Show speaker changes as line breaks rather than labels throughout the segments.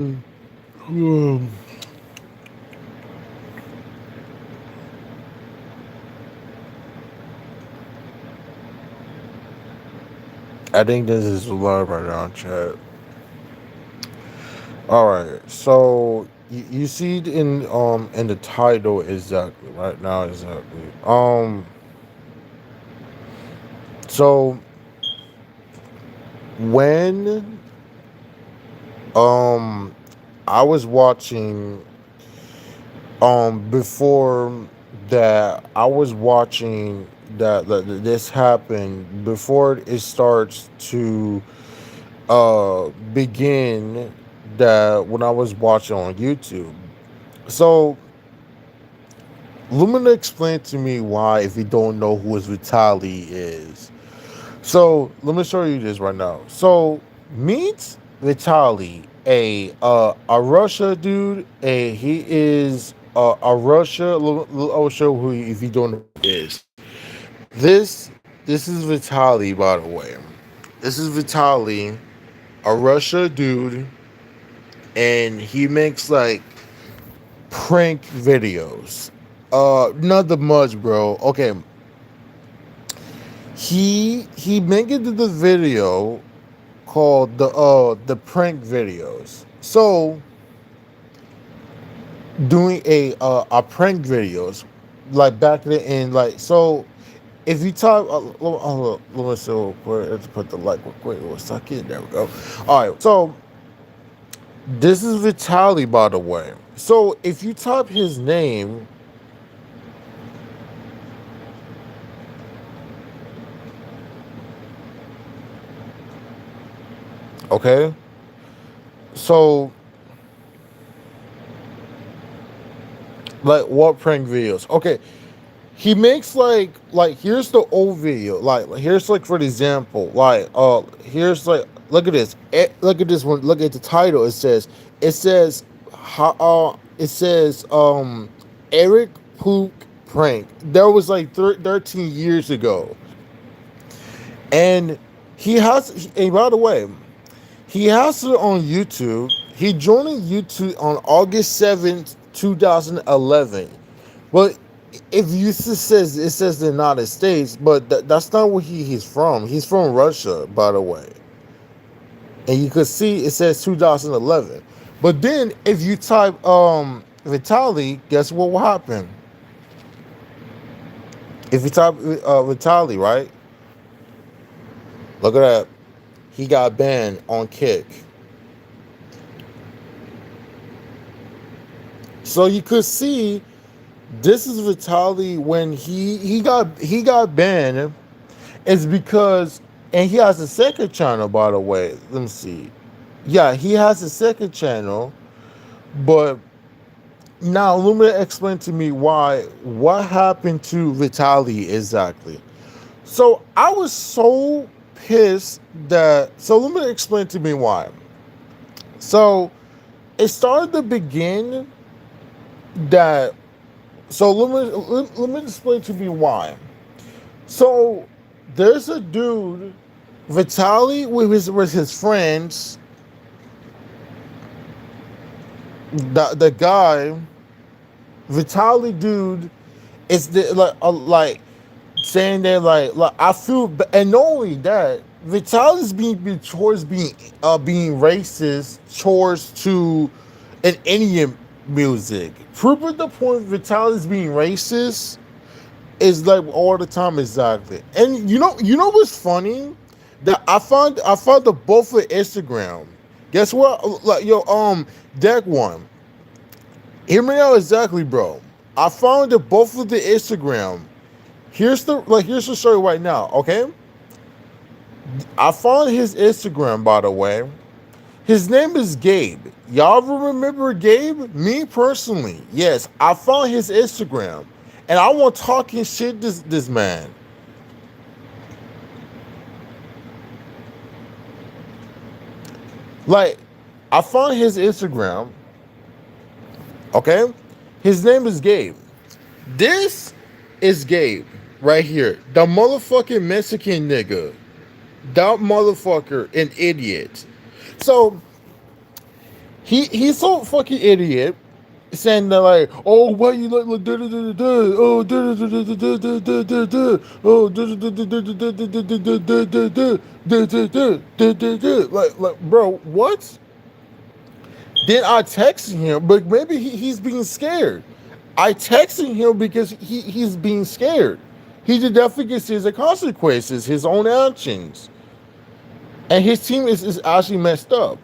Hmm. I think this is live right now, chat. All right, so you see it in the title exactly right now exactly. So when um I was watching before that I was watching that this happened before it starts to begin that when I was watching on YouTube. So Lumina explained to me why if you don't know who his Vitali is. So let me show you this right now. So meet Vitali, a Russia dude. He is a Russia. I'll show who if you don't know who he is. This is Vitali, by the way. This is Vitali, a Russia dude, and he makes like prank videos. Nothing much, bro. Okay, he made it to the video called the prank videos. So doing a prank videos like back in like so if you talk let me see real quick. Let's put the like real quick. We'll suck in. There we go. All right. So this is Vitali, by the way. So if you type his name, okay. So like what prank videos? Okay, he makes like here's the old video, like here's like for example, like here's like look at this, look at this one, look at the title. It says how it says Eric Pook prank. That was like 13 years ago, and and by the way, he has it on YouTube. He joined YouTube on August 7th, 2011. But if you says it says the United States, but that's not where he's from. He's from Russia, by the way. And you could see it says 2011. But then if you type Vitali, guess what will happen? If you type Vitali, right? Look at that. He got banned on Kick. So you could see this is Vitali when he got banned. It's because, and he has a second channel, by the way. Let me see. Yeah, he has a second channel, but now Lumina explain to me why. What happened to Vitali exactly? So I was so pissed that. So Lumina explain to me why. So it started to begin that. So let me explain to me why. So there's a dude, Vitali, with his friends. The guy, Vitali, dude, is the like saying that like I feel, and not only that, Vitali's being towards being racist towards to an Indian music. Proving the point, Vitali's being racist is like all the time exactly. And you know what's funny? That I found the both of Instagram. Guess what? Like yo, deck one. Hear me out exactly, bro. I found the both of the Instagram. Here's the story right now. Okay, I found his Instagram, by the way. His name is Gabe. Y'all remember Gabe? Me personally, yes. I found his Instagram, and I want talking shit. This man. Like, I found his Instagram. Okay, his name is Gabe. This is Gabe right here, the motherfucking Mexican nigga. That motherfucker, an idiot. So He's so fucking idiot, saying that like, oh, why you like da da da da, oh da da da da da da da da, oh da da da da da da da da da da da like, bro, what? Then I texted him, but maybe he's being scared. I texted him because he's being scared. He should definitely consider the consequences, his own actions, and his team is actually messed up.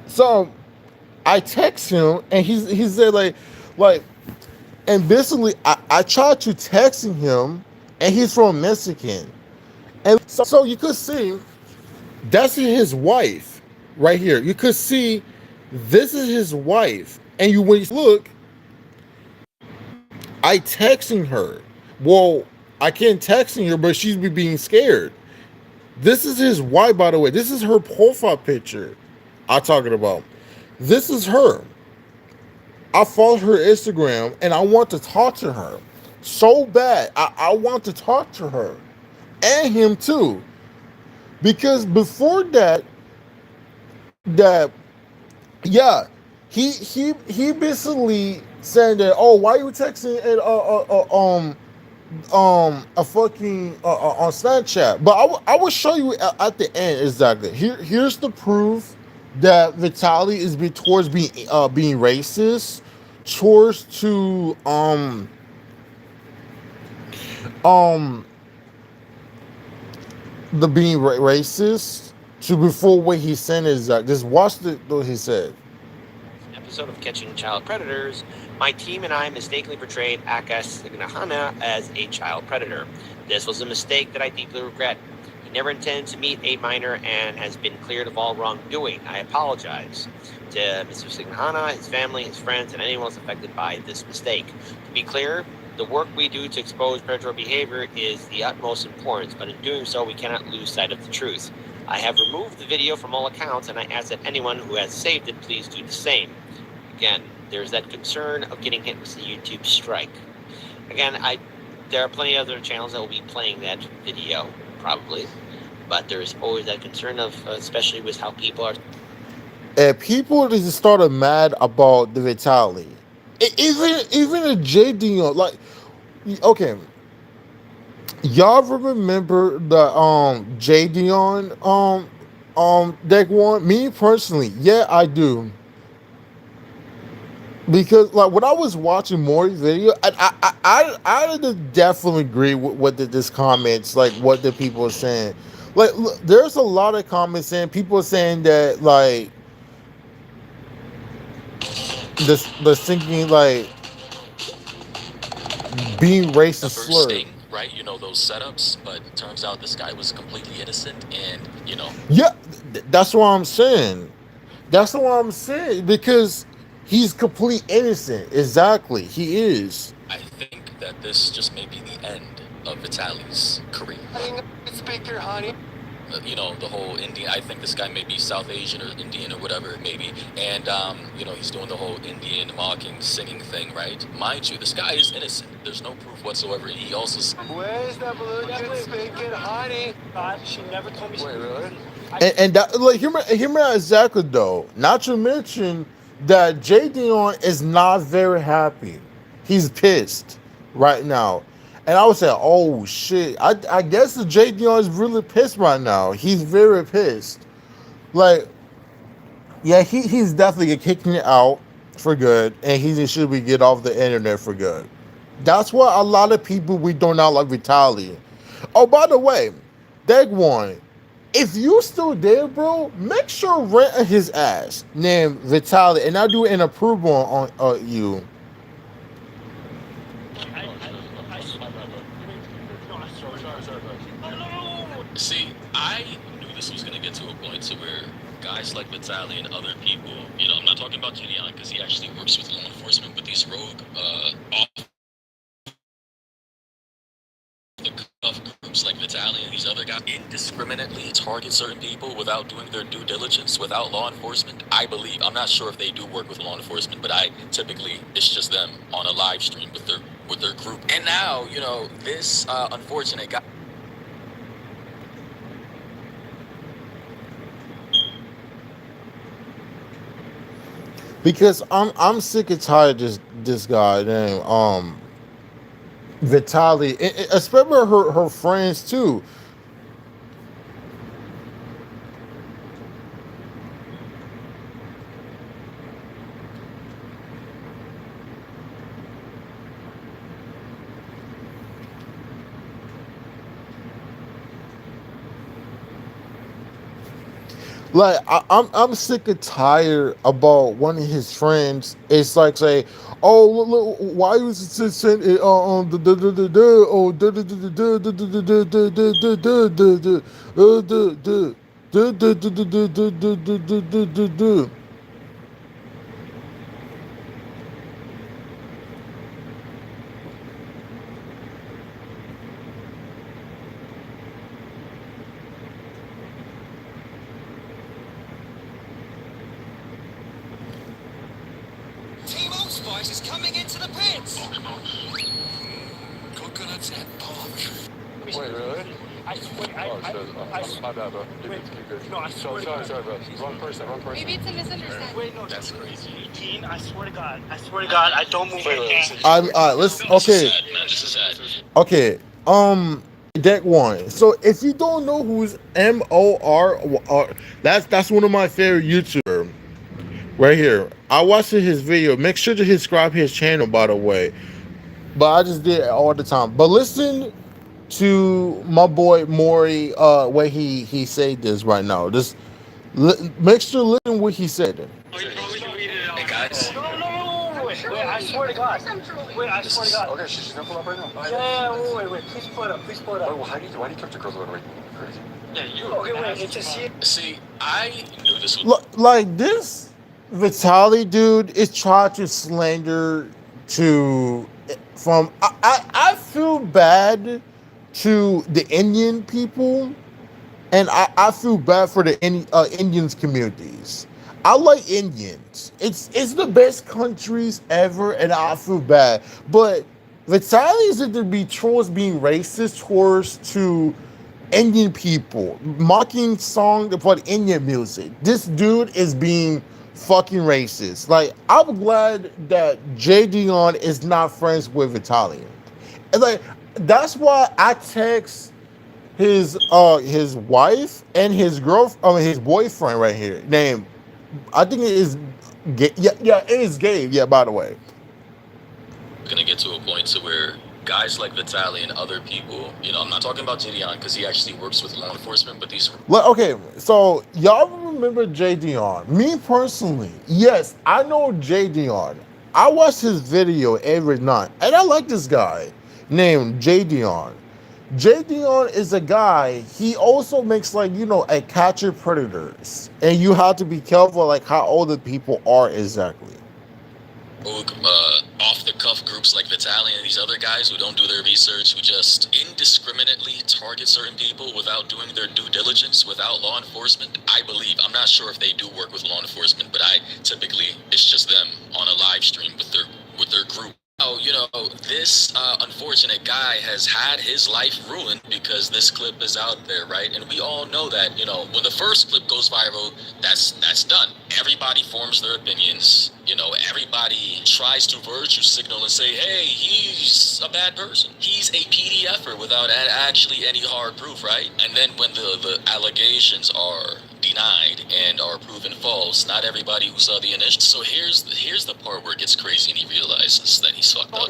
So I text him, and he said like, and basically I tried to texting him, and he's from Mexican, and so you could see that's his wife right here. You could see this is his wife, and you when you look, I texting her. Well, I can't texting her, but she's being scared. This is his wife, by the way. This is her profile picture. I'm talking about. This is her. I follow her Instagram and I want to talk to her so bad. I want to talk to her and him too. Because before that yeah, he basically saying that, oh, why you texting and a fucking on Snapchat. But I will show you at the end exactly. Here's the proof that Vitaly is towards being racist, towards to um the being racist to before what he said is just watch what he said.
Episode of Catching Child Predators, my team and I mistakenly portrayed Akash Signahana as a child predator. This was a mistake that I deeply regret. He never intended to meet a minor and has been cleared of all wrongdoing. I apologize to Mr. Signahana, his family, his friends, and anyone else affected by this mistake. To be clear, the work we do to expose predatory behavior is the utmost importance, but in doing so, we cannot lose sight of the truth. I have removed the video from all accounts, and I ask that anyone who has saved it please do the same. Again, there's that concern of getting hit with the YouTube strike. Again, there are plenty of other channels that will be playing that video, probably, but there's always that concern of, especially with how people are.
And people just started mad about the Vitaly. Even a JD like, okay, y'all remember the J Dion deck one? Me personally, yeah, I do. Because like when I was watching Maury's video, I definitely agree with what this comments like what the people are saying. Like look, there's a lot of comments saying people are saying that like the thinking like being
The
racist
first
slur.
sting, right? You know, those setups, but it turns out this guy was completely innocent and,
Yeah, that's what I'm saying. That's what I'm saying because he's complete innocent. Exactly, he is.
I think that this just may be the end of Vitaly's career.
Speaker, honey.
The whole Indian, I think this guy may be South Asian or Indian or whatever, maybe. And, he's doing the whole Indian mocking, singing thing, right? Mind you, this guy is innocent. There's no proof whatsoever. He also...
Where's that balloon speaking, honey? She never told me. Wait, really?
And that, like, hear me out exactly though. Not to mention that J Dion is not very happy. He's pissed right now. And I would say, oh shit. I guess the J Dion is really pissed right now. He's very pissed. Like, yeah, he's definitely kicking it out for good, and he should be get off the internet for good. That's why a lot of people we do not like Vitaly. Oh, by the way, Dag one, if you still there, bro, make sure rent his ass named Vitaly, and I do an approval on you.
See, I knew this was going to get to a point to where guys like Vitaly and other people, I'm not talking about Gideon because he actually works with law enforcement, but these rogue off the cuff groups like Vitaly and these other guys indiscriminately target certain people without doing their due diligence, without law enforcement. I believe, I'm not sure if they do work with law enforcement, but typically it's just them on a live stream with their group. And now, this unfortunate guy.
because I'm sick and tired of this guy named Vitaly, especially her friends too. Like I'm sick and tired about one of his friends. It's like say, oh look, why you send it on the oh
Team Old Spice is coming into the pits.
Coconuts and palm trees.
Wait, really?
I swear,
My bad, bro.
Wait,
Keep good.
no, I swear to God.
Sorry, bro. Wrong person.
Maybe it's a misunderstanding.
Wait, no,
That's crazy.
Gene, I swear to God, I don't move my
Wait,
hand.
let's
This is
okay.
sad, man. This is sad.
Okay. Deck one. So if you don't know who's MOR, that's one of my favorite YouTuber right here. I watched his video. Make sure to subscribe his channel, by the way. But I just did it all the time. But listen to my boy Maury, where he said this right now. Just make sure to listen what he said.
Hey, guys.
Wait, I swear to God. Wait, I swear to God.
Okay, she's gonna pull up right now.
Yeah, wait, please pull it up,
Wait, well, why do you keep the girls going crazy?
Yeah, you.
Okay, wait, it's just here.
See, I knew this was.
Like this Vitaly dude is trying to slander to from I feel bad to the Indian people, and I feel bad for the Indians communities. I like Indians. It's the best countries ever, and I feel bad. But Vitaly is to be towards being racist towards to Indian people, mocking song about Indian music. This dude is being fucking racist. Like I'm glad that J Dion is not friends with Vitaly. And like that's why I text his wife and his his boyfriend right here named I think it is yeah it is Gabe, yeah, by the way.
Gonna get to a point to where guys like Vitaly and other people, I'm not talking about Gideon because he actually works with law enforcement, but these.
Well, okay, so y'all remember J Dion. Me personally, yes, I know J Dion. I watch his video every night and I like this guy named J Dion. J Dion is a guy, he also makes like, a catcher predators. And you have to be careful like how old the people are exactly.
Off the cuff groups like Vitaly and these other guys who don't do their research, who just indiscriminately target certain people without doing their due diligence, without law enforcement. I believe, I'm not sure if they do work with law enforcement, but it's just them on a live stream with their group. Oh, this unfortunate guy has had his life ruined because this clip is out there, right? And we all know that, when the first clip goes viral, that's done. Everybody forms their opinions. Everybody tries to virtue signal and say, hey, he's a bad person. He's a PDFer without actually any hard proof, right? And then when the allegations are denied and are proven false, not everybody who saw the initial. So here's the part where it gets crazy and he realizes that he's fucked up.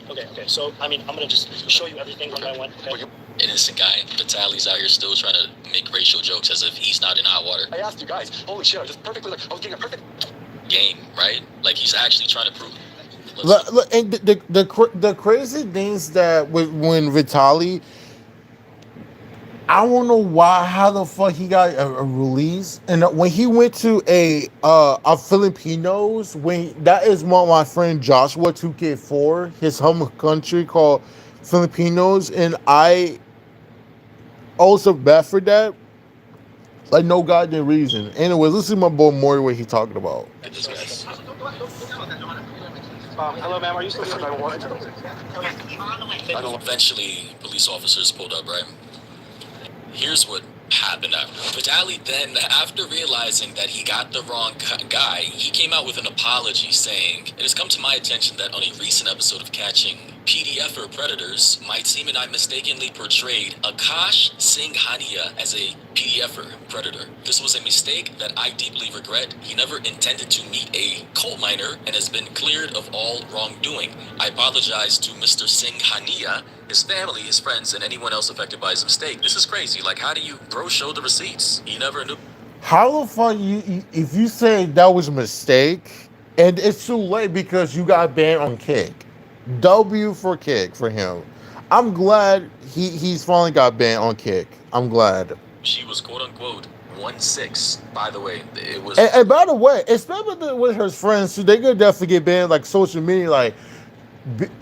Okay, so, I'm gonna just show you everything one by one, okay?
Innocent guy, Vitaly's out here still trying to make racial jokes as if he's not in hot water.
I asked you guys. Holy shit, I was getting a perfect
game, right? Like he's actually trying to prove.
Look, and the crazy things that when Vitaly, I don't know how the fuck he got a release, and when he went to a Filipinos, when that is what my friend Joshua 2K4, his home country called Filipinos, and I also bet for that, like no goddamn reason. Anyways, listen to my boy Maury what he talking about.
Hello, ma'am, are you still here?
Eventually, police officers pulled up, right? Here's what happened after. Vitaly then, after realizing that he got the wrong guy, he came out with an apology saying, "It has come to my attention that on a recent episode of Catching PDFer Predators, my team and I mistakenly portrayed Akash Singhania as a PDFer Predator. This was a mistake that I deeply regret. He never intended to meet a coal miner and has been cleared of all wrongdoing. I apologize to Mr. Singhania, his family, his friends, and anyone else affected by his mistake." This is crazy. Like, how do you, bro, show the receipts? He never knew.
How the fuck if you say that was a mistake and it's too late because you got banned on Kick. W for Kick for him. I'm glad he's finally got banned on Kick. I'm glad.
She was quote unquote 1-6. By the way, it was
And by the way, especially with her friends, too, they could definitely get banned like social media, like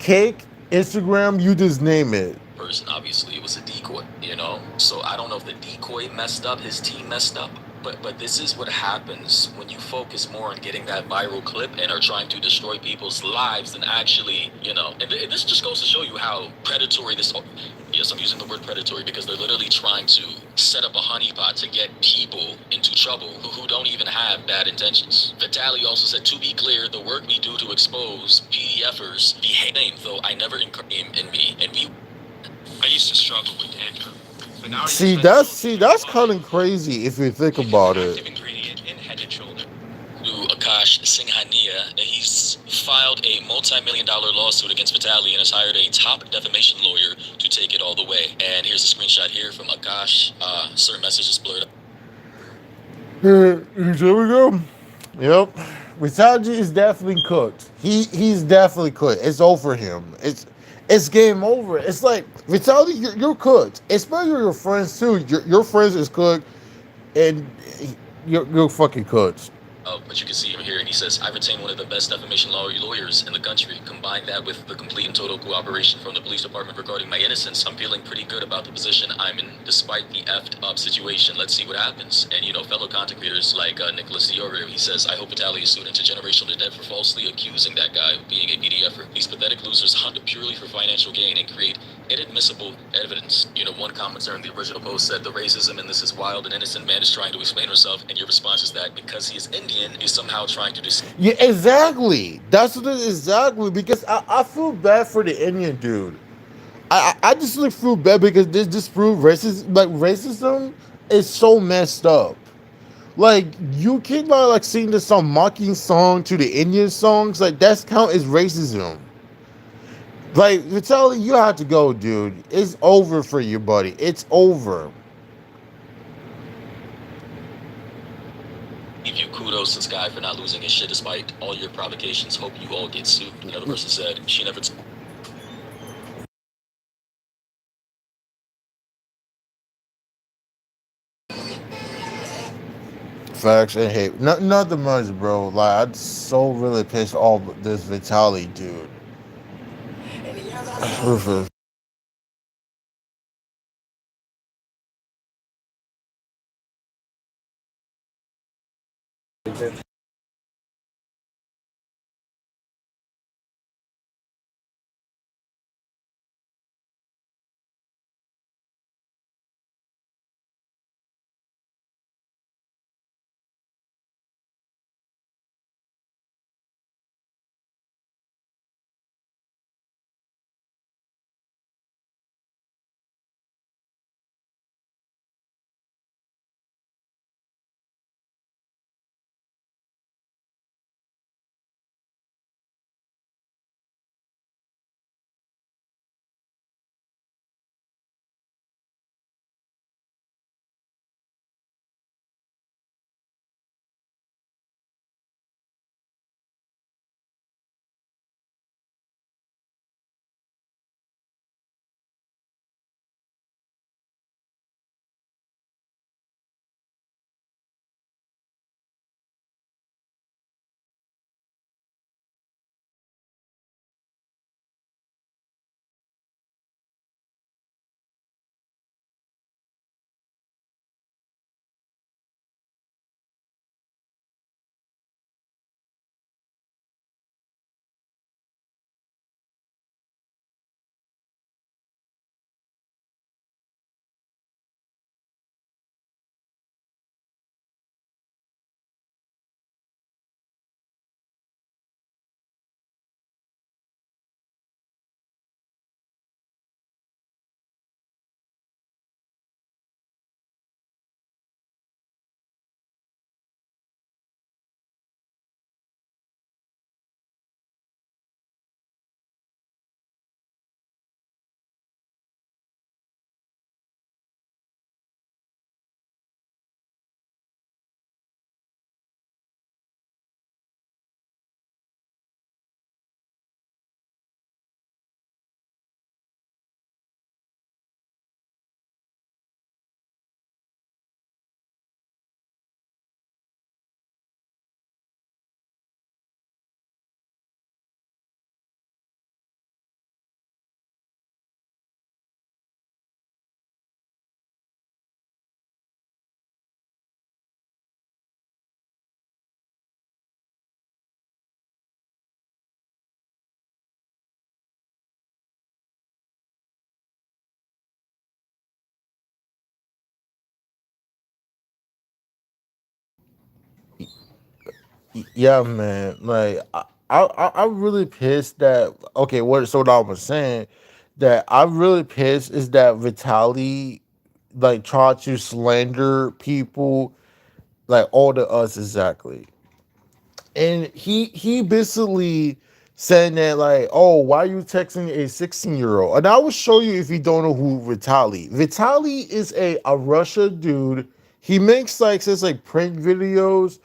Cake, Instagram, you just name it.
person. Obviously, it was a decoy, you know? So I don't know if the decoy messed up, his team messed up. But this is what happens when you focus more on getting that viral clip and are trying to destroy people's lives than actually, you know. And this just goes to show you how predatory this. Yes, I'm using the word predatory because they're literally trying to set up a honeypot to get people into trouble who don't even have bad intentions. Vitaly also said, "To be clear, the work we do to expose PDFers behave, though I never encourage him in me, and we."
I used to struggle with anger. But now
See, that's kind of crazy if you think about
active
it.
ingredient in Head and Shoulder. To Akash Singhania, he's filed a multi-million-dollar lawsuit against Vitaly and has hired a top defamation lawyer to take it all the way. And here's a screenshot here from Akash. Certain messages blurred.
Here we go. Yep. Ritaji is definitely cooked. He's definitely cooked. It's over him. It's game over. It's like Vitaly, you're cooked. Especially your friends too. Your friends is cooked, and you're fucking cooked.
But you can see him here, and he says, "I retain one of the best defamation lawyers in the country. Combine that with the complete and total cooperation from the police department regarding my innocence. I'm feeling pretty good about the position I'm in, despite the effed up situation. Let's see what happens." And, you know, fellow content creators like Nicholas Diorio, he says, "I hope Vitaly is sued into generational debt for falsely accusing that guy of being a PDFer. These pathetic losers hunt purely for financial gain and create inadmissible evidence." You know, one commenter in the original post said, "The racism in this is wild. An innocent man is trying to explain herself, and your response is that because he is Indian, he's somehow trying to
Yeah, exactly. That's what it is exactly because I feel bad for the Indian dude. I just like feel bad because this disprove racism is so messed up. Like you cannot like sing this some mocking song to the Indian songs, like that's count as racism. Like Vitaly, you have to go, dude. It's over for you, buddy. It's over.
give you kudos to Sky for not losing his shit despite all your provocations. Hope you all get sued." Another person said, "She never
Facts and hate. Nothing much, bro. Like I'm so really pissed off with this Vitaly dude. Rufus. Yeah, man. Like I'm really pissed that okay. What so what I was saying that I'm really pissed is that Vitali like tried to slander people like all to us exactly, and he basically saying that like, oh, why are you texting a 16-year-old? And I will show you if you don't know who Vitali. Vitali is a Russia dude. He makes like says like prank videos,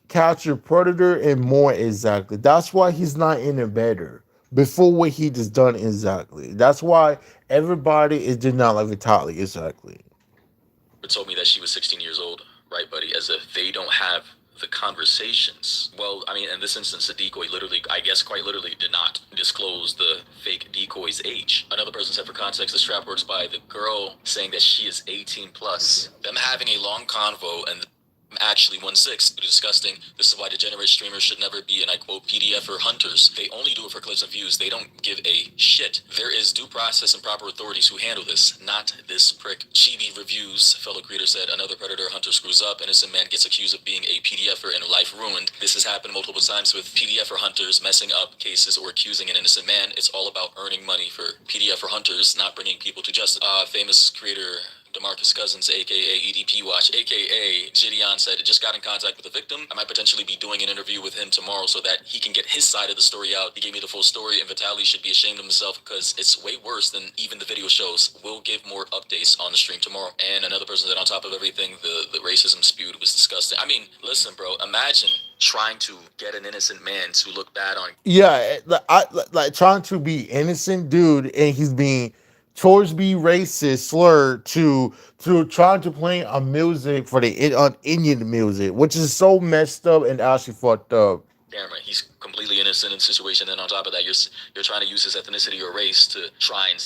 capture predator, and more exactly. That's why he's not in a better before what he just done exactly. That's why everybody is did not like Vitali exactly.
Told me that she was 16 years old, right, buddy? As if they don't have the conversations. Well, I mean, in this instance, the decoy literally, I guess quite literally, did not disclose the fake decoy's age. Another person said, for context, this trap works by the girl saying that she is 18 plus. Them having a long convo and actually 1/6 disgusting. This is why degenerate streamers should never be, and I quote, PDF or hunters. They only do it for clicks and views. They don't give a shit. There is due process and proper authorities who handle this, not this prick. Chibi reviews, fellow creator said, another predator hunter screws up, innocent man gets accused of being a PDFer and life ruined. This has happened multiple times with PDFer hunters messing up cases or accusing an innocent man. It's all about earning money for PDFer hunters, not bringing people to justice. Famous creator DeMarcus Cousins, aka EDP Watch, aka Gideon, said, just got in contact with the victim. I might potentially be doing an interview with him tomorrow so that he can get his side of the story out. He gave me the full story, and Vitaly should be ashamed of himself because it's way worse than even the video shows. We'll give more updates on the stream tomorrow. And another person said, on top of everything, the racism spewed was disgusting. I mean, listen, bro, imagine trying to get an innocent man to look bad on.
Yeah, like trying to be innocent dude, and he's being towards be racist slur to trying to play a music for the Indian music, which is so messed up and actually fucked up.
Camera. He's completely innocent in the situation, and on top of that, you're trying to use his ethnicity or race to try and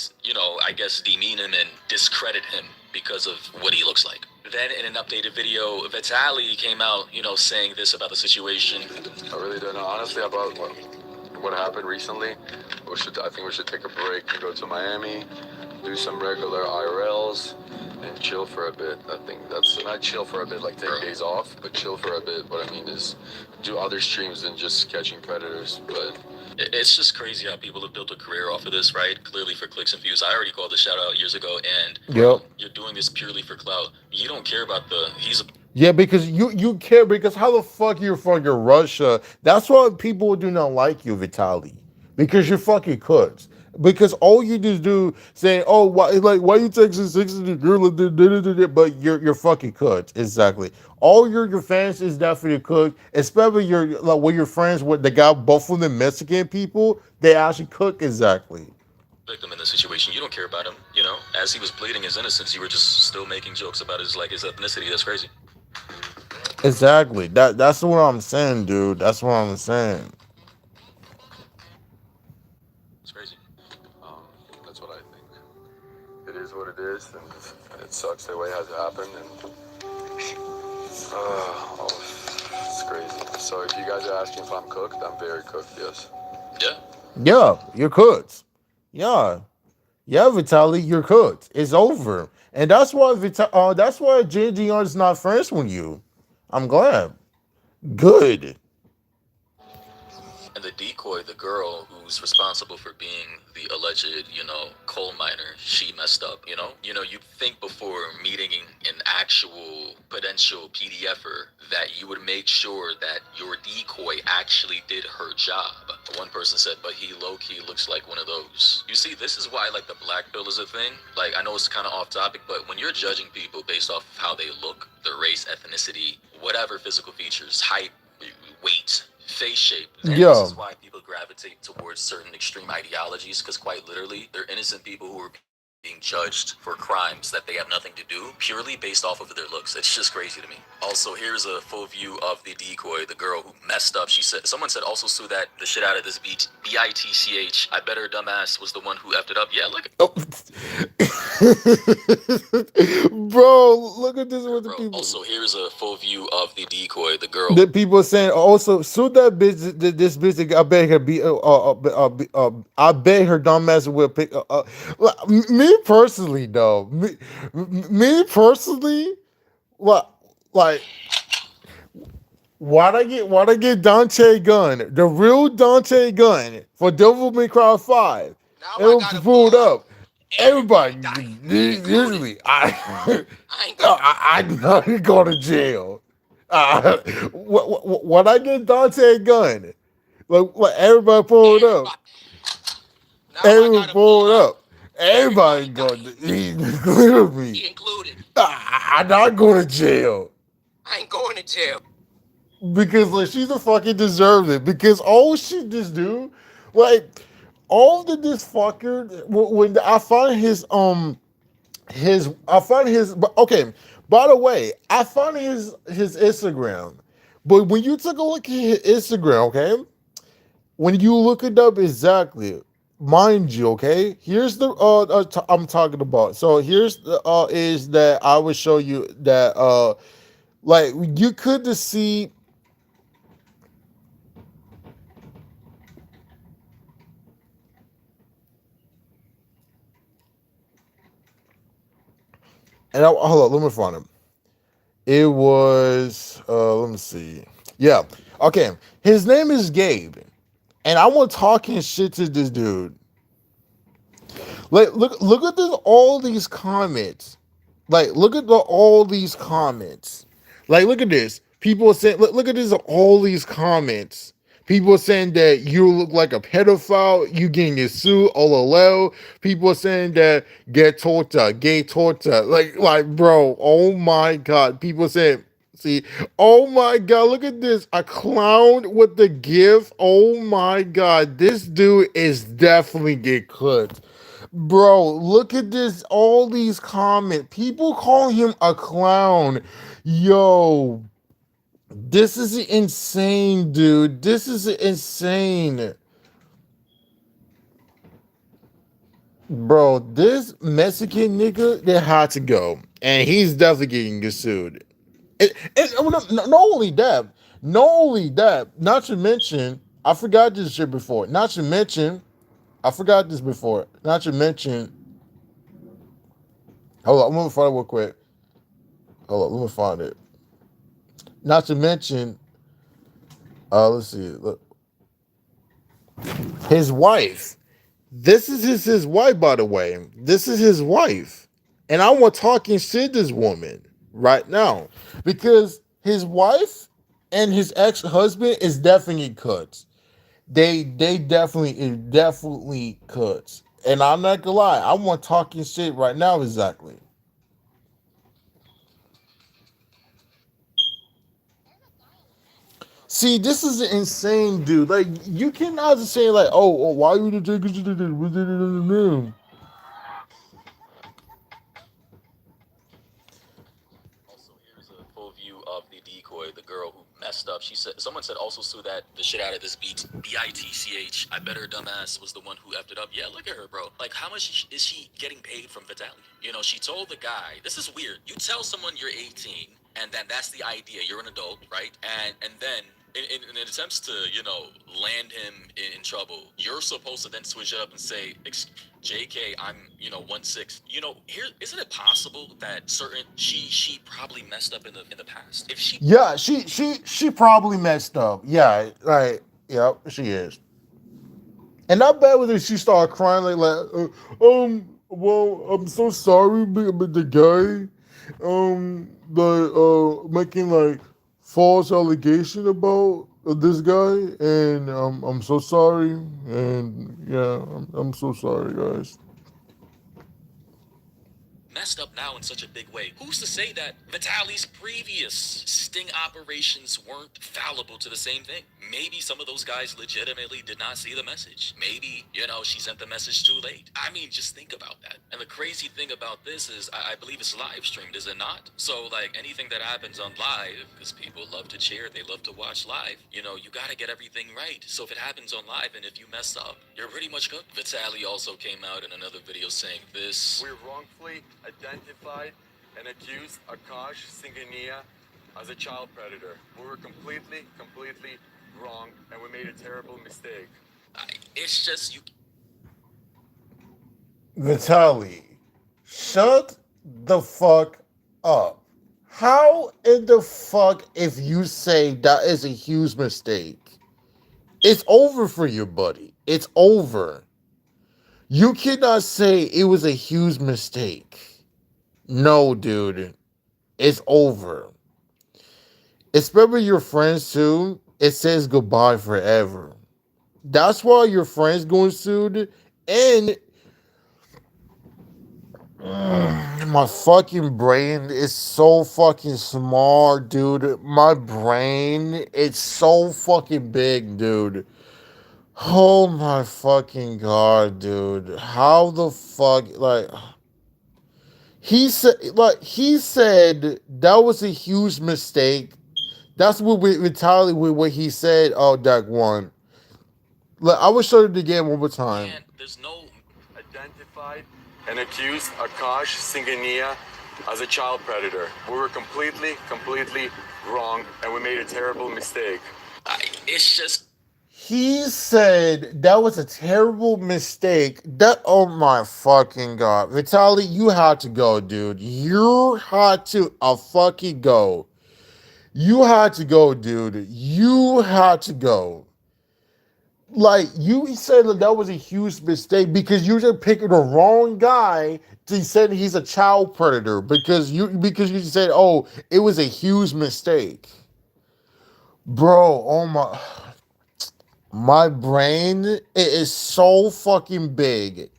I guess demean him and discredit him because of what he looks like. Then in an updated video, Vitaly came out, saying this about the situation.
I really don't know. Honestly, about what happened recently, I think we should take a break and go to Miami, do some regular IRLs, and chill for a bit. I think that's not chill for a bit, like take days off, but chill for a bit. What I mean is do other streams than just catching predators. But
it's just crazy how people have built a career off of this, right? Clearly for clicks and views. I already called this shout out years ago, and
Yep.
you're doing this purely for clout. You don't care about
Yeah, because you care because how the fuck you're fucking Russia? That's why people do not like you, Vitaly. Because you're fucking cooks. Because all you just do saying, oh, why you texting 60 girl, but you're fucking cooked. Exactly. All your fans is definitely cooked, especially your like when your friends with the guy both of them Mexican people, they actually cook exactly.
victim in this situation. You don't care about him, As he was pleading his innocence, you were just still making jokes about his ethnicity. That's crazy.
Exactly. That's what I'm saying, dude. That's what I'm saying.
It's crazy.
um, that's what I think. It is what it is, and it sucks the way it has happened. And it's crazy. So if you guys are asking if I'm cooked, I'm very cooked. Yes.
Yeah.
Yeah, you're cooked. Yeah. Yeah, Vitaly, you're cooked. It's over. And that's why JGR is not friends with you. I'm glad. Good.
And the decoy, the girl who's responsible for being the alleged, coal miner, she messed up, you'd think before meeting an actual potential PDFer that you would make sure that your decoy actually did her job. One person said, but he low-key looks like one of those. You see, this is why, the black pill is a thing. I know it's kind of off topic, but when you're judging people based off of how they look, their race, ethnicity, whatever physical features, height, weight, face shape. And
Yeah.
this is why people gravitate towards certain extreme ideologies, because quite literally, they're innocent people who are being judged for crimes that they have nothing to do, purely based off of their looks. It's just crazy to me. Also, here's a full view of the decoy, the girl who messed up. Someone said also sue that the shit out of this bitch. I bet her dumbass was the one who effed it up. Yeah, look.
Oh. Bro, look at this with the
Bro,
people.
also, here's a full view of the decoy, the girl.
The people saying also sue that bitch. This bitch, I bet her be. I bet her dumbass will pick. Me personally, though. Me personally, what like why'd I get Dante Gun, the real Dante Gun for Devil May Cry 5?
Now
It
I
was
gotta
pulled
pull up
up.
everybody
Everybody
dying, me included.
usually
I ain't going.
I not go to jail. When I get Dante Gun, like everybody pulled up.
Everybody. Now I
Everyone
gotta pull
pulled
up
up. Everybody
everybody
going
dying,
to me.
me included.
I'm not going to jail.
I ain't going to jail.
Because like she's a fucking deserves it. Because all she just do, like all the this fucker when I find his I find his okay. By the way, I found his Instagram. But when you took a look at his Instagram, okay, when you look it up exactly, mind you, okay, here's the I'm talking about. So here's the is that I will show you that like you could just see. And hold on, let me find him. It was let me see. Yeah. Okay. His name is Gabe. And I want talking shit to this dude. Like look at this all these comments. Like look at all these comments. Like look at this. People are saying look at this all these comments. People are saying that you look like a pedophile, you getting your suit, lol. People are saying that get torta, gay torta. Like bro, oh my god. People are saying see, oh my god, look at this. A clown with the gift. Oh my god. This dude is definitely get cooked. Bro, look at this. All these comments. People call him a clown. Yo, this is insane, dude. This is insane. Bro, this Mexican nigga, they had to go. And he's definitely getting sued. Not only that, not to mention, I forgot this shit before. Not to mention, I forgot this before. Not to mention, hold on, I'm gonna find it real quick. Hold on, let me find it. Not to mention, let's see, look, his wife. This is his wife, by the way. This is his wife, and I want talking shit to this woman right now because his wife and his ex husband is definitely cuts. They definitely cuts, and I'm not gonna lie. I want talking shit right now exactly. See, this is insane, dude. Like, you cannot just say like, "Oh, why would you take it to the?"
Also, here's a full view of the decoy, the girl who messed up. She said, someone said also sue that the shit out of this beat. BITCH. I bet her dumbass was the one who effed it up. Yeah, look at her, bro. Like, how much is she getting paid from Vitaly? You know, she told the guy, this is weird. You tell someone you're 18, and then that's the idea. You're an adult, right? And then in attempts to, you know, land him in trouble, you're supposed to then switch it up and say, JK, I'm, you know, 1/6. You know, here isn't it possible that certain she probably messed up in the past? If she
Yeah, she probably messed up. Yeah, like, yeah, she is. And not bad with it. She started crying well, I'm so sorry, but the guy, making like false allegation about this guy, and I'm so sorry, and yeah, I'm so sorry, guys.
messed up now in such a big way, who's to say that Vitaly's previous sting operations weren't fallible to the same thing? Maybe some of those guys legitimately did not see the message. Maybe, you know, she sent the message too late. I mean, just think about that. And the crazy thing about this is, I believe it's live streamed, is it not? So, like, anything that happens on live, because people love to cheer, they love to watch live, you know, you gotta get everything right. So if it happens on live and if you mess up, you're pretty much good. Vitaly also came out in another video saying this.
We wrongfully identified and accused Akash Singhania as a child predator. We were completely wrong, and we made a terrible mistake.
It's just you.
Vitaly, shut the fuck up. How in the fuck if you say that is a huge mistake? It's over for you, buddy. It's over. You cannot say it was a huge mistake. No, dude. It's over. Especially your friends too. It says goodbye forever. That's why your friends going soon. And my fucking brain is so fucking small, dude. My brain, it's so fucking big, dude. Oh my fucking god, dude. How the fuck, like, he said that was a huge mistake. That's what we entirely with what he said. Oh, that one. Look, I will show it again one more time.
There's no
Identified and accused Akash Singhania as a child predator. We were completely wrong, and we made a terrible mistake.
it's just
He said that was a terrible mistake. That, oh my fucking god, Vitaly, you had to go, dude. You had to fucking go. You had to go, dude. You had to go. Like you said that was a huge mistake because you just picking the wrong guy to say he's a child predator because you said, oh, it was a huge mistake. Bro, oh my brain, it is so fucking big.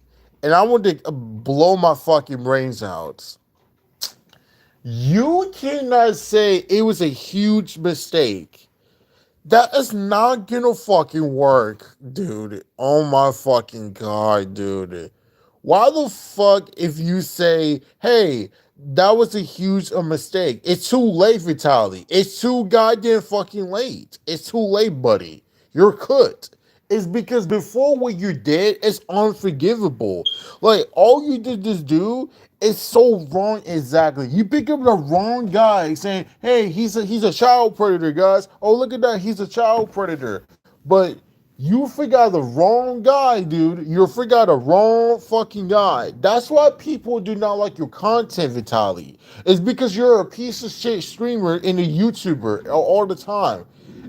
And I want to blow my fucking brains out. You cannot say it was a huge mistake. That is not gonna fucking work, dude. Oh my fucking god, dude. Why the fuck if you say, hey, that was a huge mistake? It's too late, Vitaly. It's too goddamn fucking late. It's too late, buddy. You're cooked. It's because before what you did is unforgivable. Like all you did just do is so wrong exactly. You pick up the wrong guy saying, hey, he's a child predator, guys. Oh, look at that, he's a child predator. But you forgot the wrong guy, dude. You forgot the wrong fucking guy. That's why people do not like your content, Vitaly. It's because you're a piece of shit streamer and a YouTuber all the time.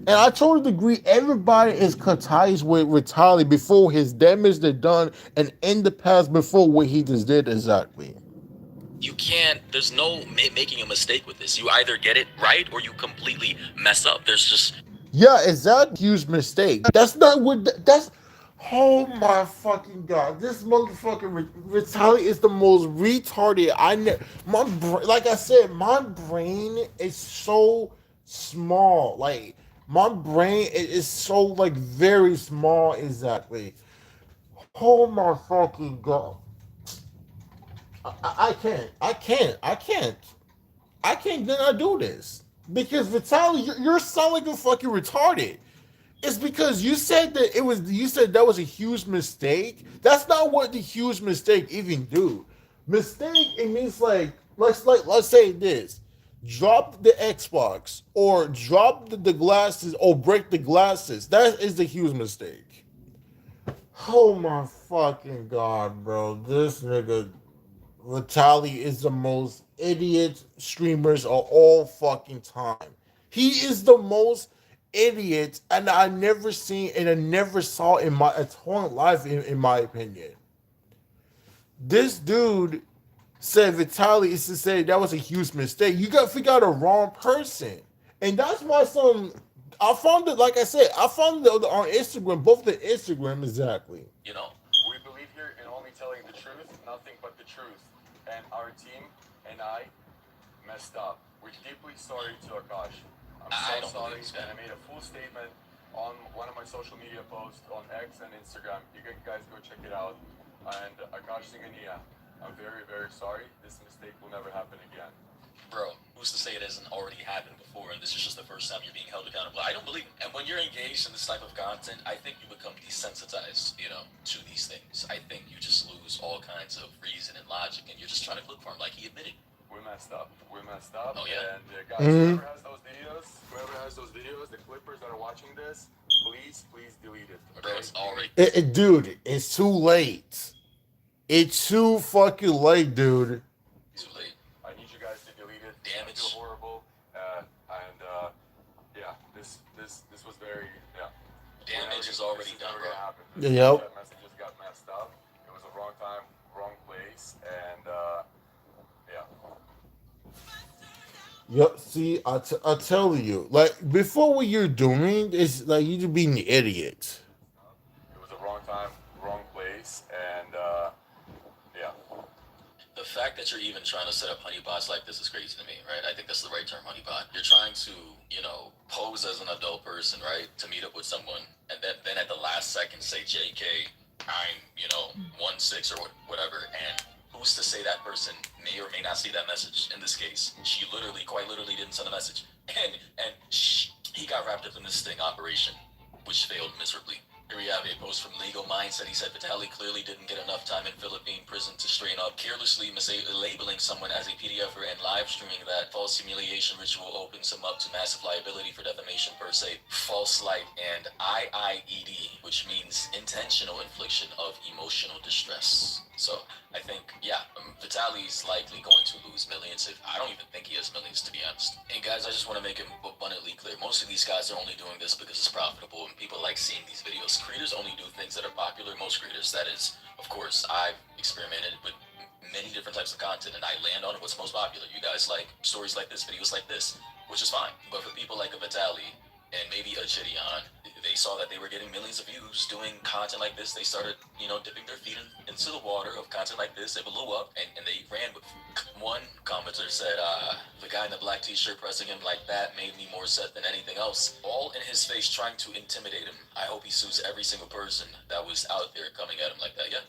And I totally agree. Everybody is ties with Vitaly before his damage they done and in the past before what he just did exactly.
you can't. There's no making a mistake with this. You either get it right or you completely mess up. There's just
Yeah, is that a huge mistake? That's not what. That's. Oh my fucking god! This motherfucking Vitaly is the most retarded. Like I said, my brain is so small. Like my brain is so like very small. Exactly. Oh my fucking god! I can't. I can't. I can't. I can't then I do this. Because Vitaly, you're sounding like a fucking retarded. It's because you said that was a huge mistake. That's not what the huge mistake even do. Mistake, it means like let's say this. Drop the Xbox or drop the glasses or break the glasses. That is the huge mistake. Oh my fucking god, bro. This nigga Vitaly is the most idiot streamers of all fucking time. He is the most idiot, and I never seen and I never saw in my entire life, in my opinion. This dude said Vitaly is to say that was a huge mistake. You got figure out a wrong person, and that's why some. I found it, like I said, I found it on Instagram, both the Instagram exactly.
you know.
We believe here in only telling the truth, nothing but the truth. And our team and I messed up. We're deeply sorry to Akash.
I
I'm
don't
so sorry,
believe so.
and I made a full statement on one of my social media posts on X and Instagram. You can guys go check it out. And Akash Singhania, I'm very sorry. This mistake will never happen again.
Bro, who's to say it hasn't already happened before and this is just the first time you're being held accountable? I don't believe it. And when you're engaged in this type of content, I think you become desensitized, to these things. I think you just lose all kinds of reason and logic and you're just trying to look for him like he admitted.
We messed up. We messed up.
Oh, yeah.
And guys, whoever has those videos, the clippers that are watching this, please delete it.
Bro,
Okay?
it's already
Dude, it's too late. It's too fucking late, dude.
too late.
I need you guys to delete it
damage.
I feel horrible, and yeah, this was very
Damage is already
this is
done,
never
bro.
gonna happen.
Yep.
That messages got messed up. It was a wrong time, wrong place, and yeah.
Yep. See, I tell you, like before, what you're doing is like you're just being an idiot.
It was a wrong time, wrong place, and yeah.
The fact that you're even trying to set up honeypots like this is crazy to me, right? I think that's the right term, honeypot. You're trying to, pose as an adult person, right, to meet up with someone, and then at the last second say, JK, I'm, 1-6 or whatever, and who's to say that person may or may not see that message? In this case, she literally, quite literally, didn't send a message, and he got wrapped up in this sting operation, which failed miserably. Here we have a post from Legal Mindset. He said Vitaly clearly didn't get enough time in Philippine prison to strain up, carelessly labeling someone as a PDFer and live streaming that false humiliation ritual opens him up to massive liability for defamation per se, false light, and IIED, which means intentional infliction of emotional distress. So I think, Vitaly's likely going to lose millions. I don't even think he has millions, to be honest. And guys, I just want to make it abundantly clear. Most of these guys are only doing this because it's profitable and people like seeing these videos. Creators only do things that are popular. Most creators, that is, of course, I've experimented with many different types of content and I land on what's most popular. You guys like stories like this, videos like this, which is fine. But for people like a Vitaly and maybe a Gideon, they saw that they were getting millions of views doing content like this. They started, dipping their feet into the water of content like this. It blew up and they ran with it. One commenter said, the guy in the black t-shirt pressing him like that made me more set than anything else. All in his face trying to intimidate him. I hope he sues every single person that was out there coming at him like that. Yeah.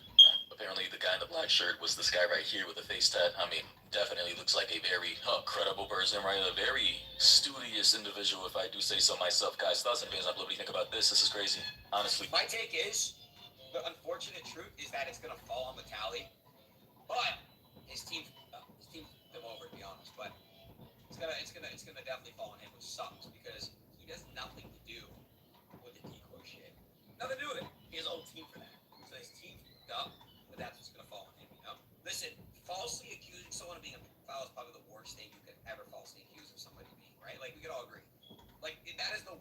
Apparently the guy in the black shirt was this guy right here with a face tat. I mean, definitely looks like a very credible person, right? A very studious individual, if I do say so myself. Guys, thoughts and opinions, what do you think about this? This is crazy, honestly.
My take is, the unfortunate truth is that it's going to fall on Vitaly, but his team them over, to be honest. But it's gonna definitely fall on him, which sucks because he does nothing to do with the decoy shit. Nothing to do with it. He has a whole team for that. So his team fucked up, but that's what's gonna fall on him. Listen, falsely accusing someone of being a pedophile is probably the worst thing you could ever falsely accuse of somebody being, right? Like we could all agree. Like that is the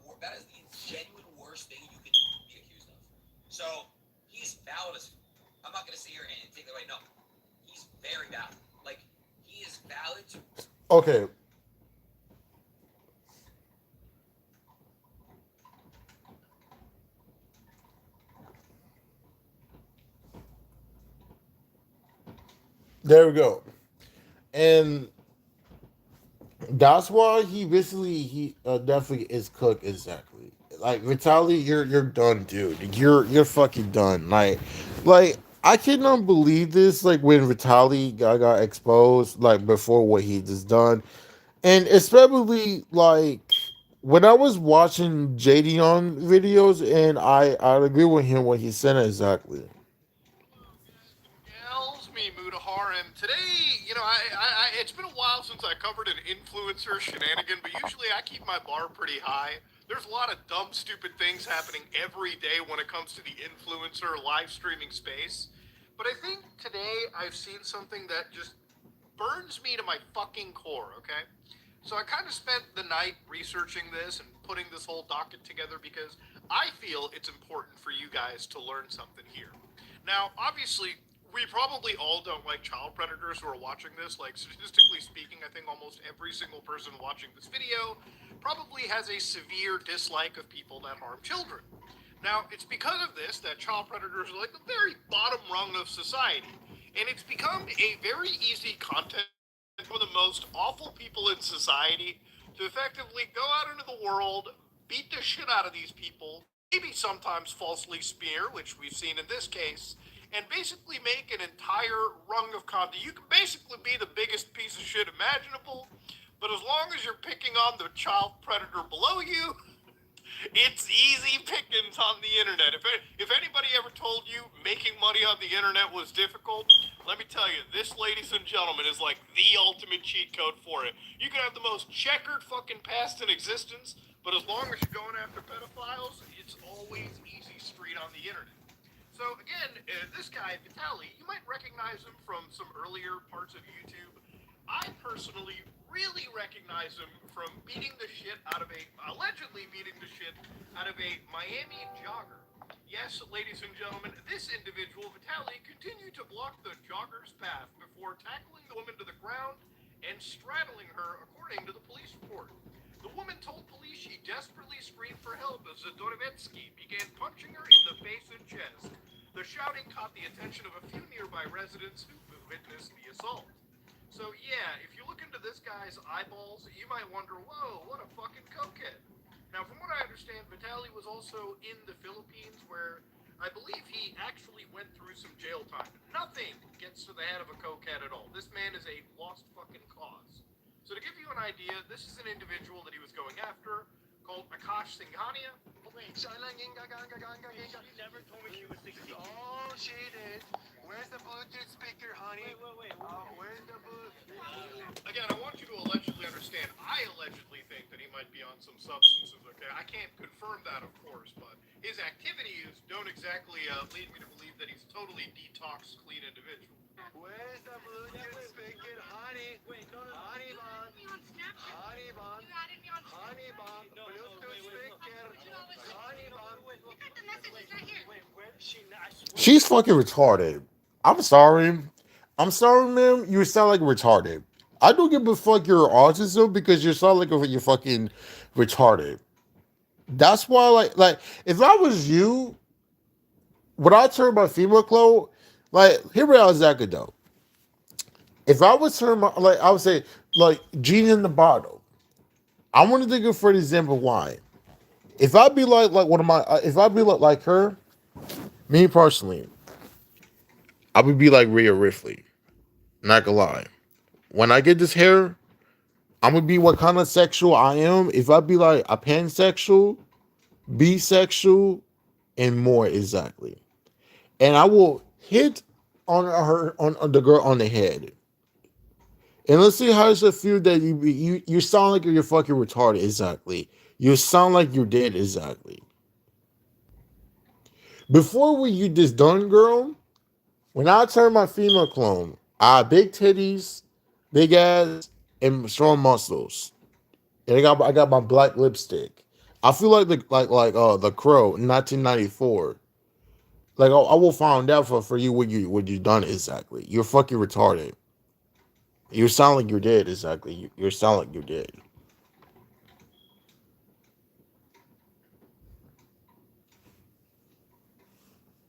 genuine worst thing you could be accused of. So he's valid as. I'm not gonna sit here and take it away. No, he's very valid. Like he is valid to.
Okay. There we go. And that's why he definitely is cooked exactly. Like Vitaly, you're done, dude. You're fucking done. Like I cannot believe this. Like when Vitaly got exposed, like before what he just done, and especially like when I was watching JD videos, and I agree with him what he said exactly.
Yells me, Mutahar, and today, it's been a while since I covered an influencer shenanigan, but usually I keep my bar pretty high. There's a lot of dumb, stupid things happening every day when it comes to the influencer live streaming space. But I think today I've seen something that just burns me to my fucking core, okay? So I kind of spent the night researching this and putting this whole docket together because I feel it's important for you guys to learn something here. Now, obviously, we probably all don't like child predators who are watching this. Like, statistically speaking, I think almost every single person watching this video probably has a severe dislike of people that harm children. Now, it's because of this that child predators are like the very bottom rung of society. And it's become a very easy content for the most awful people in society to effectively go out into the world, beat the shit out of these people, maybe sometimes falsely smear, which we've seen in this case, and basically make an entire rung of content. You can basically be the biggest piece of shit imaginable, but as long as you're picking on the child predator below you, it's easy pickings on the internet. If anybody ever told you making money on the internet was difficult, let me tell you, this, ladies and gentlemen, is like the ultimate cheat code for it. You can have the most checkered fucking past in existence, but as long as you're going after pedophiles, it's always easy street on the internet. So again, this guy, Vitaly, you might recognize him from some earlier parts of YouTube. I personally really recognize him from beating the shit out of allegedly beating the shit out of a Miami jogger. Yes, ladies and gentlemen, this individual, Vitaly, continued to block the jogger's path before tackling the woman to the ground and straddling her, according to the police report. The woman told police she desperately screamed for help as Zdorovetskiy began punching her in the face and chest. The shouting caught the attention of a few nearby residents who witnessed the assault. So yeah, if you look into this guy's eyeballs, you might wonder, whoa, what a fucking cokehead. Now, from what I understand, Vitaly was also in the Philippines, where I believe he actually went through some jail time. Nothing gets to the head of a cokehead at all. This man is a lost fucking cause. So to give you an idea, this is an individual that he was going after called Akash Singhania.
Wait, she never told me she was 16. Oh, she did. Where's the Bluetooth speaker, honey? Wait. Where's the Bluetooth?
Again, I want you to allegedly understand. I allegedly think that he might be on some substances. Okay, I can't confirm that, of course, but his activities don't exactly lead me to believe that he's a totally detox, clean individual.
Where's the Bluetooth speaker, honey? Wait, no. Honey bun. Honey bun. Honey bun. Bluetooth speaker. Honey bun.
The message is right here.
Wait, where is she? I swear.
She's fucking retarded. I'm sorry. I'm sorry, man. You sound like retarded. I don't give a fuck your autism because you sound like you're fucking retarded. That's why, if I was you, when I turn my female clothes, here we are, Zaka though. If I would turn my, I would say, genie in the bottle. I want to think of for an example why. If I be like one of my, if I be like her, me personally, I would be like Rhea Ripley. Not gonna lie. When I get this hair, I'm gonna be what kind of sexual I am. If I be like a pansexual, bisexual, and more exactly, and I will hit on the girl on the head, and let's see how does it feel that you sound like you're fucking retarded exactly. You sound like you're dead exactly. Before when you this done, girl, when I turn my female clone, I have big titties, big ass, and strong muscles. And I got my black lipstick. I feel like the Crow in 1994. I will find out for you what you done exactly. You're fucking retarded. You sound like you're dead exactly. You sound like you're dead.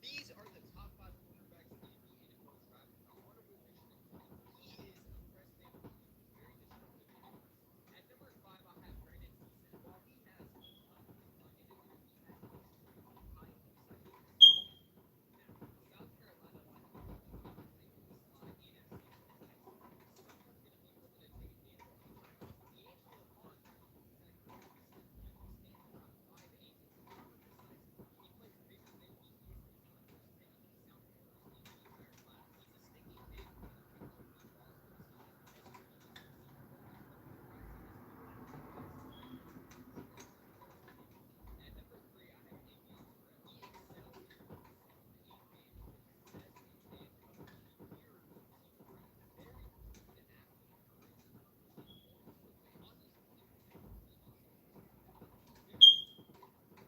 These are the top five quarterbacks in the NBA in most drafted. I want to mention it. He is unprecedented, very disruptive individual. At number five, I have Brandon Eason. While he has individual, he has extremely high upside in his game. Now, South Carolina likes to run the ball. They do the slide in as Samuel Jackson. Someone's going to be able to take advantage of his height. D'Angelo Hunter is a great receiver. He stands around 5'8", super precise. He plays bigger than he is intelligent, making him sound worse than the entire class. He's a sticky big runner who can run balls to receivers as well as wide receivers. He thrives in this movement and plays small and controls the flow of the game. At number three, I have Ngl Bro. He excels in physical and man-to-man defense as a stand-up secure receiver. He's very fluid and athlete and creates tons of points. On this particular game, he also excels at being very smart and clever with his before snapping football. He instills the game plan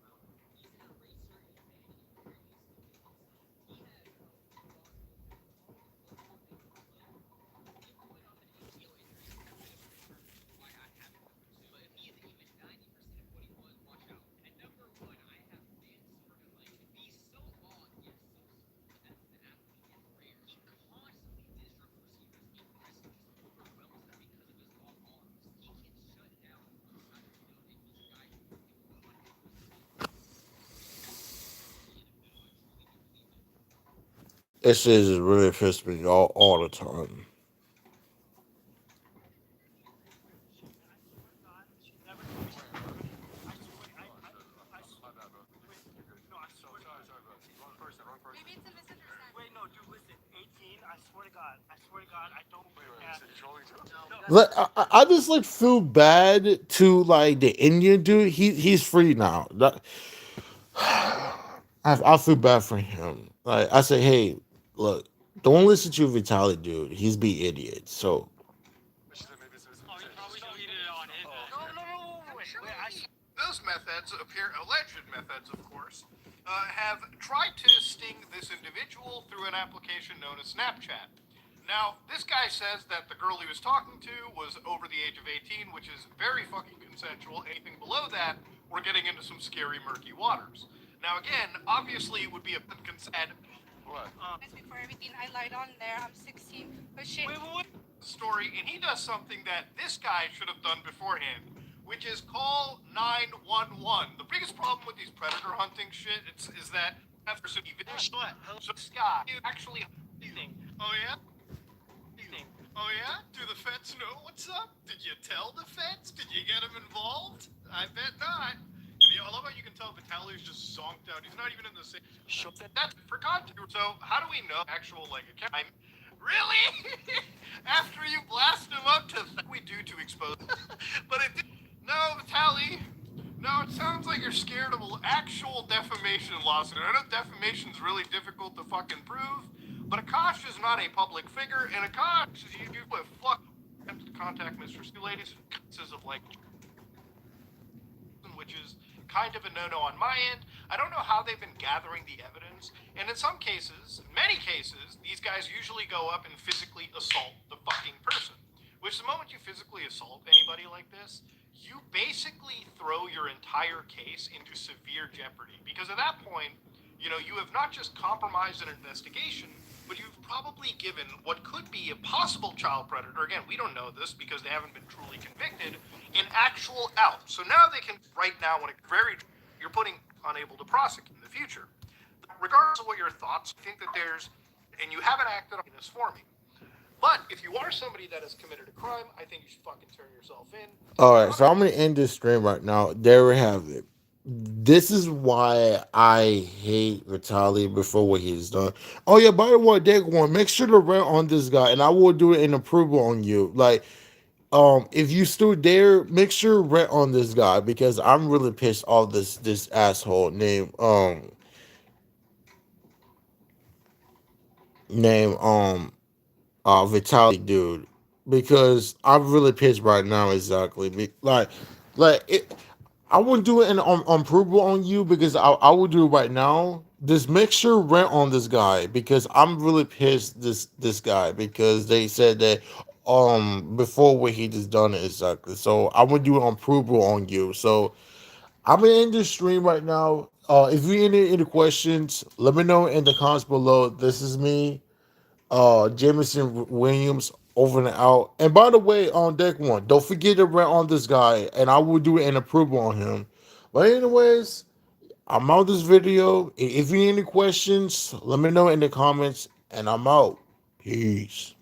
around him. He's an eraser in a man. He's very instinctive himself. He has lost most of all of his football things in playing football. If you went off an ACL injury, that is pretty much why I have him number two. But if he is even 90% of what he was, watch out. At number one, I have Van to be so long yet so smooth as an athlete is rare. He constantly disrupts receivers, aggressively overwhelms them because of his long arms. He can shut down one side of the field and beat guys in one exclusive movement. He is the future of the NFL. I truly do believe it.
This is really pissed me all the time.
I swear to God, she never told me she was 16. I swear, wait, no, I swear to God.
Wrong person.
Maybe it's a misunderstanding.
Wait, no, dude, listen, 18, I swear to God, I don't have.
You're trolling too?
Like, I just feel bad to the Indian dude. He's free now. I feel bad for him. Like I say, hey, Look, don't listen to Vitaly, dude. He's be idiot. So
Oh, he probably tweeted it on his end.
No. Wait, those methods, alleged methods, of course, have tried to sting this individual through an application known as Snapchat. Now, this guy says that the girl he was talking to was over the age of 18, which is very fucking consensual. Anything below that, we're getting into some scary, murky waters. Now, again, obviously, it would be a consent. What?
Before everything I lied on there, I'm 16. But shit.
Wait. Story, and he does something that this guy should have done beforehand, which is call 911. The biggest problem with these predator hunting shit is that after so this guy actually. Oh yeah. Oh yeah? Do the feds know what's up? Did you tell the feds? Did you get them involved? I bet not. And I love how you can tell Vitaly's just zonked out. He's not even in the same. That's for content. So how do we know actual like account? Really? After you blast him up to we do to expose. But it did. No, Vitaly. No, it sounds like you're scared of an actual defamation lawsuit. I know defamation's really difficult to fucking prove, but Akash is not a public figure, and Akash is you with fuck to contact Mr. Stu ladies of like, which is kind of a no-no on my end. I don't know how they've been gathering the evidence, and in some cases, many cases, these guys usually go up and physically assault the fucking person. Which the moment you physically assault anybody like this, you basically throw your entire case into severe jeopardy. Because at that point, you know, you have not just compromised an investigation, but you've probably given what could be a possible child predator, again, we don't know this because they haven't been truly convicted, an actual out. So now they can, right now, when it you're putting unable to prosecute in the future. Regardless of what your thoughts, I think that there's, and you haven't acted on this for me. But if you are somebody that has committed a crime, I think you should fucking turn yourself in.
all right, so I'm gonna end this stream right now. There we have it. This is why I hate Vitaly before what he's done. Oh yeah, by the way, Dick one, make sure to rent on this guy, and I will do it in approval on you. Like, if you still there, make sure rent on this guy because I'm really pissed off this asshole named Vitaly, dude, because I'm really pissed right now. Exactly, like it. I wouldn't do it on approval on you because I would do it right now. Just make sure rent on this guy because I'm really pissed this guy because they said that before what he just done it exactly. So I would do it on approval on you. So I'm in the stream right now. If you any questions, let me know in the comments below. This is me, Jameson Williams, over and out. And by the way, on deck one, don't forget to rent on this guy, and I will do an approval on him. But anyways, I'm out this video. If you need any questions, let me know in the comments, and I'm out. Peace.